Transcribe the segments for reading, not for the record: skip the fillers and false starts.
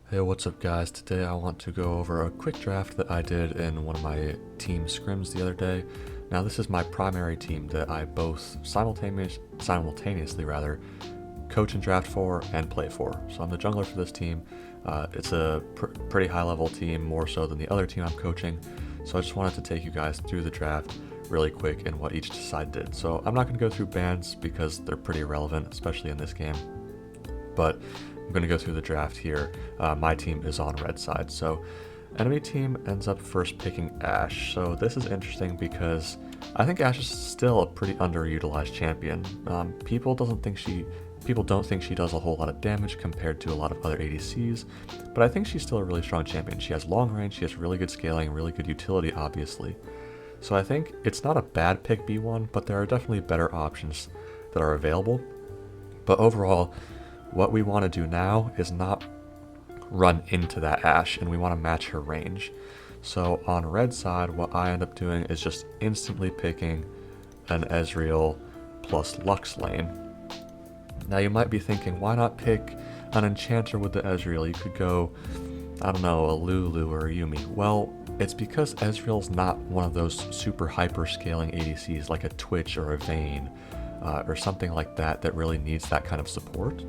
Hey, what's up guys? Today I want to go over a quick draft that I did in one of my team scrims the other day. Now this is my primary team that I both simultaneously coach and draft for and play for. So I'm the jungler for this team. It's a pretty high level team, more so than the other team I'm coaching. So I just wanted to take you guys through the draft really quick and what each side did. So I'm not going to go through bans because they're pretty irrelevant, especially in this game. But I'm going to go through the draft here. My team is on red side. So enemy team ends up first picking Ashe. So this is interesting because I think Ashe is still a pretty underutilized champion. People don't think she does a whole lot of damage compared to a lot of other ADCs, but I think she's still a really strong champion. She has long range, she has really good scaling, really good utility, obviously. So I think it's not a bad pick B1, but there are definitely better options that are available. But overall, what we want to do now is not run into that Ashe, and we want to match her range. So on red side, what I end up doing is just instantly picking an Ezreal plus Lux lane. Now you might be thinking, why not pick an enchanter with the Ezreal? You could go, I don't know, a Lulu or a Yumi. Well, it's because Ezreal's not one of those super hyper scaling ADCs like a Twitch or a Vayne or something like that that really needs that kind of support.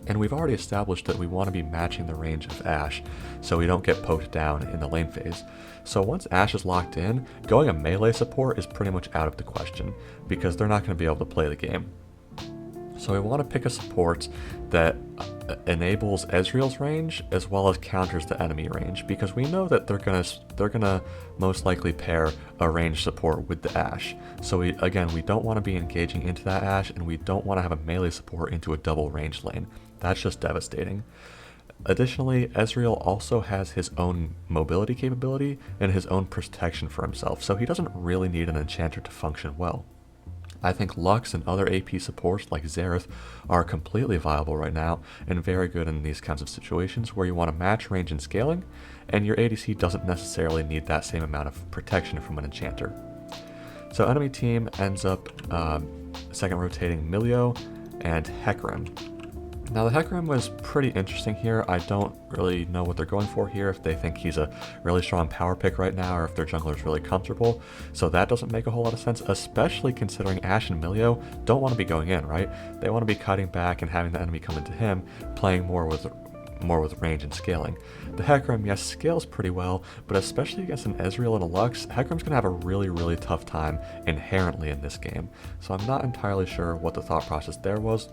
And we've already established that we want to be matching the range of Ashe so we don't get poked down in the lane phase. So once Ashe is locked in, going a melee support is pretty much out of the question because they're not going to be able to play the game. So we want to pick a support that enables Ezreal's range as well as counters the enemy range, because we know that they're gonna most likely pair a range support with the Ashe. So we don't want to be engaging into that Ashe, and we don't want to have a melee support into a double range lane. That's just devastating. Additionally, Ezreal also has his own mobility capability and his own protection for himself, so he doesn't really need an enchanter to function well. I think Lux and other AP supports like Xerath are completely viable right now and very good in these kinds of situations where you want to match range and scaling, and your ADC doesn't necessarily need that same amount of protection from an enchanter. So enemy team ends up second rotating Milio and Hecarim. Now the Hecarim was pretty interesting here. I don't really know what they're going for here, if they think he's a really strong power pick right now or if their jungler is really comfortable. So that doesn't make a whole lot of sense, especially considering Ashe and Milio don't want to be going in, right? They want to be cutting back and having the enemy come into him, playing more with range and scaling. The Hecarim, yes, scales pretty well, but especially against an Ezreal and a Lux, Hecarim's going to have a really tough time inherently in this game. So I'm not entirely sure what the thought process there was.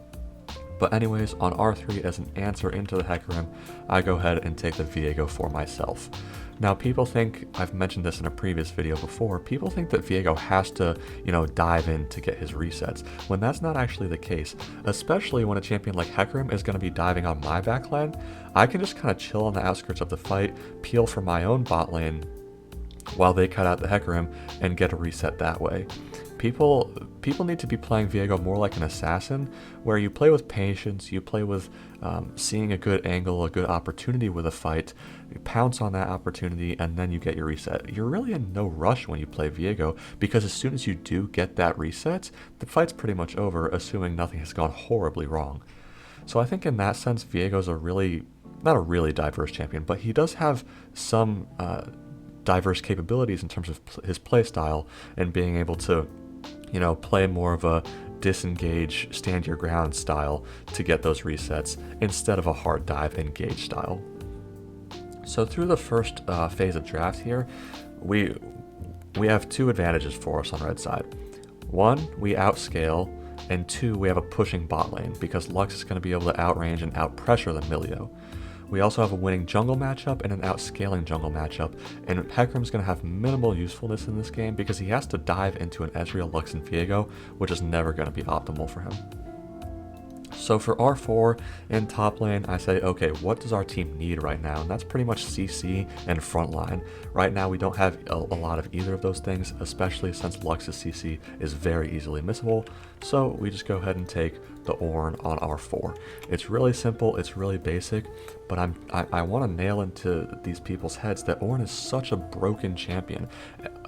But anyways, on R3 as an answer into the Hecarim, I go ahead and take the Viego for myself. Now people think, I've mentioned this in a previous video before, people think that Viego has to, dive in to get his resets, when that's not actually the case, especially when a champion like Hecarim is going to be diving on my backline. I can just kind of chill on the outskirts of the fight, peel for my own bot lane, while they cut out the Hecarim and get a reset that way. People need to be playing Viego more like an assassin, where you play with patience, you play with seeing a good angle, a good opportunity with a fight, you pounce on that opportunity, and then you get your reset. You're really in no rush when you play Viego, because as soon as you do get that reset, the fight's pretty much over, assuming nothing has gone horribly wrong. So I think in that sense, Viego's not a really diverse champion, but he does have some diverse capabilities in terms of his play style and being able to play more of a disengage, stand your ground style to get those resets instead of a hard dive engage style. So through the first phase of draft here, we have two advantages for us on red side. One, we outscale, and two, we have a pushing bot lane because Lux is going to be able to outrange and outpressure the Milio. We also have a winning jungle matchup and an outscaling jungle matchup, and Hecarim's going to have minimal usefulness in this game because he has to dive into an Ezreal, Lux, and Viego, which is never going to be optimal for him. So for R4 in top lane, I say, okay, what does our team need right now? And that's pretty much CC and frontline. Right now, we don't have a lot of either of those things, especially since Lux's CC is very easily missable. So we just go ahead and take the Oren on R4. It's really simple, it's really basic, but I want to nail into these people's heads that Oren is such a broken champion.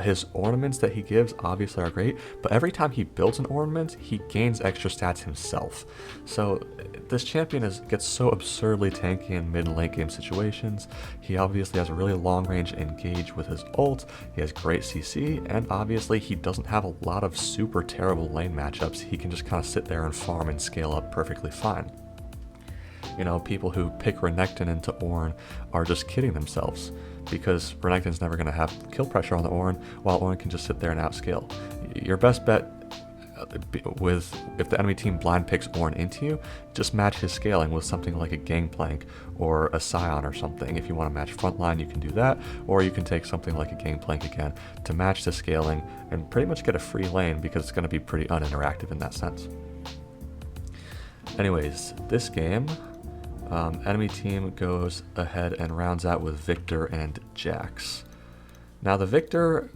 His ornaments that he gives obviously are great, but every time he builds an ornament, he gains extra stats himself. So this champion gets so absurdly tanky in mid and late game situations. He obviously has a really long range engage with his ult, he has great CC, and obviously he doesn't have a lot of super terrible lane matchups. He can just kind of sit there and farm and scale up perfectly fine. You know, people who pick Renekton into Oren are just kidding themselves, because Renekton's never going to have kill pressure on the Oren, while Oren can just sit there and outscale. Your best bet if the enemy team blind picks Oren into you, just match his scaling with something like a Gangplank or a Scion or something. If you want to match frontline, you can do that, or you can take something like a Gangplank again to match the scaling and pretty much get a free lane, because it's going to be pretty uninteractive in that sense. Anyways, this game, enemy team goes ahead and rounds out with Victor and Jax. Now the Victor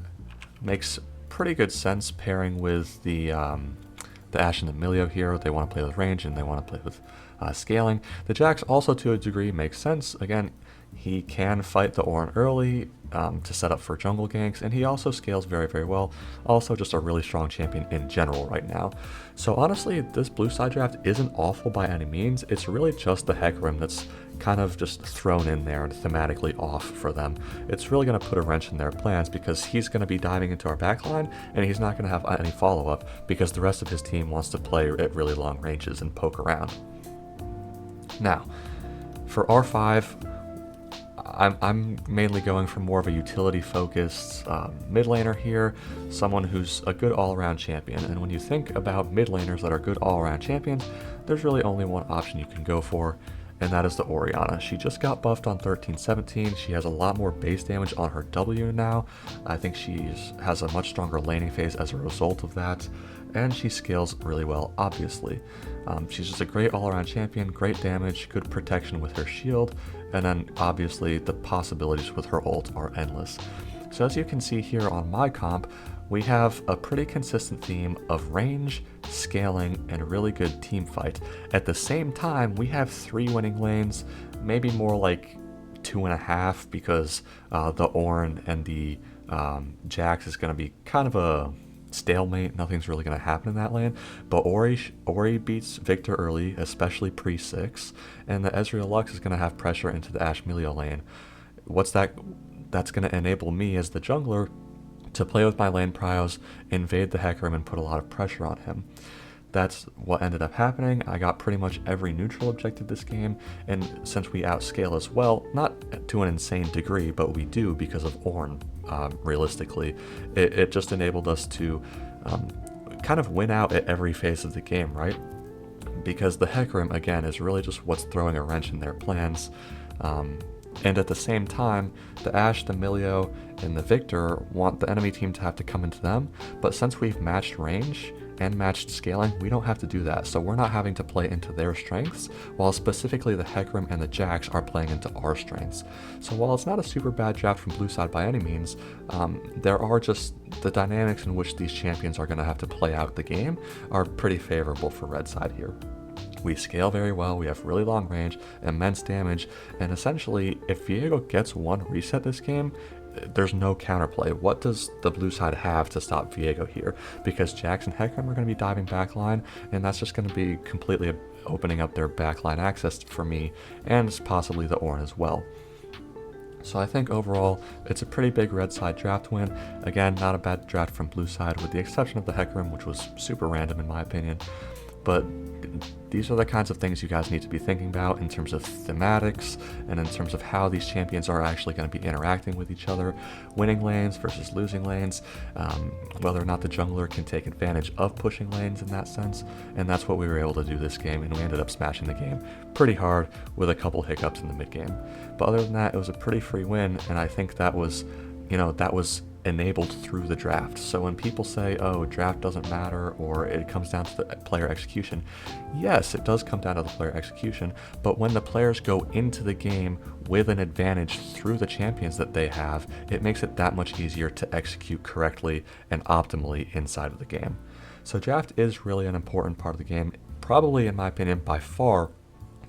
makes pretty good sense pairing with the Ashe and the Emilio here. They want to play with range and they want to play with scaling. The Jax also to a degree makes sense. Again, he can fight the Oren early to set up for jungle ganks, and he also scales very, very well. Also just a really strong champion in general right now. So honestly, this blue side draft isn't awful by any means. It's really just the Hecarim that's kind of just thrown in there and thematically off for them. It's really going to put a wrench in their plans, because he's going to be diving into our backline and he's not going to have any follow-up, because the rest of his team wants to play at really long ranges and poke around. Now, for R5, I'm mainly going for more of a utility-focused mid laner here, someone who's a good all-around champion. And when you think about mid laners that are good all-around champions, there's really only one option you can go for, and that is the Orianna. She just got buffed on 13-17. She has a lot more base damage on her W now. I think she has a much stronger laning phase as a result of that, and she scales really well, obviously. She's just a great all-around champion, great damage, good protection with her shield, and then obviously the possibilities with her ult are endless. So as you can see here on my comp, we have a pretty consistent theme of range, scaling, and a really good team fight. At the same time, we have 3 winning lanes, maybe more like 2.5, because the Oren and the Jax is going to be kind of a stalemate. Nothing's really going to happen in that lane, but Ori beats Victor early, especially pre-6, and the Ezreal Lux is going to have pressure into the Ashe Emilio lane. That's going to enable me as the jungler to play with my lane pryos, invade the Hecarim, and put a lot of pressure on him. That's what ended up happening. I got pretty much every neutral objective this game, and since we outscale as well, not to an insane degree, but we do because of Oren, realistically, it just enabled us to kind of win out at every phase of the game, right? Because the Hecarim, again, is really just what's throwing a wrench in their plans. And at the same time, the Ashe, the Emilio, and the Victor want the enemy team to have to come into them, but since we've matched range and matched scaling, we don't have to do that, so we're not having to play into their strengths, while specifically the Hecarim and the Jax are playing into our strengths. So while it's not a super bad draft from blue side by any means, there are just the dynamics in which these champions are going to have to play out the game are pretty favorable for red side here. We scale very well, we have really long range, immense damage, and essentially, if Viego gets one reset this game, there's no counterplay. What does the blue side have to stop Viego here? Because Jax and Hecarim are going to be diving backline, and that's just going to be completely opening up their backline access for me, and possibly the Oren as well. So I think overall, it's a pretty big red side draft win. Again, not a bad draft from blue side, with the exception of the Hecarim, which was super random in my opinion. But these are the kinds of things you guys need to be thinking about in terms of thematics and in terms of how these champions are actually going to be interacting with each other, winning lanes versus losing lanes, whether or not the jungler can take advantage of pushing lanes in that sense. And that's what we were able to do this game, and we ended up smashing the game pretty hard with a couple hiccups in the mid game. But other than that, it was a pretty free win, and I think that was, that was enabled through the draft. So when people say, oh, draft doesn't matter, or it comes down to the player execution, yes, it does come down to the player execution, but when the players go into the game with an advantage through the champions that they have, it makes it that much easier to execute correctly and optimally inside of the game. So draft is really an important part of the game. probably, in my opinion, by far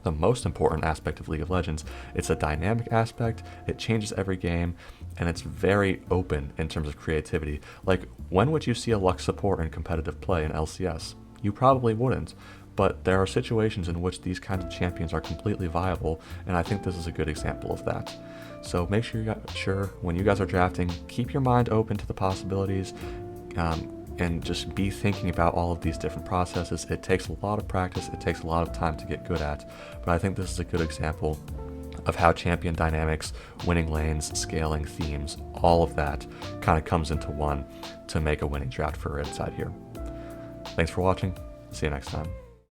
the most important aspect of League of Legends. It's a dynamic aspect, it changes every game, and it's very open in terms of creativity. Like, when would you see a Lux support in competitive play in LCS? You probably wouldn't, but there are situations in which these kinds of champions are completely viable, and I think this is a good example of that. So make sure when you guys are drafting, keep your mind open to the possibilities, and just be thinking about all of these different processes. It takes a lot of practice, it takes a lot of time to get good at, but I think this is a good example of how champion dynamics, winning lanes, scaling themes, all of that kind of comes into one to make a winning draft for Red side here. Thanks for watching. See you next time.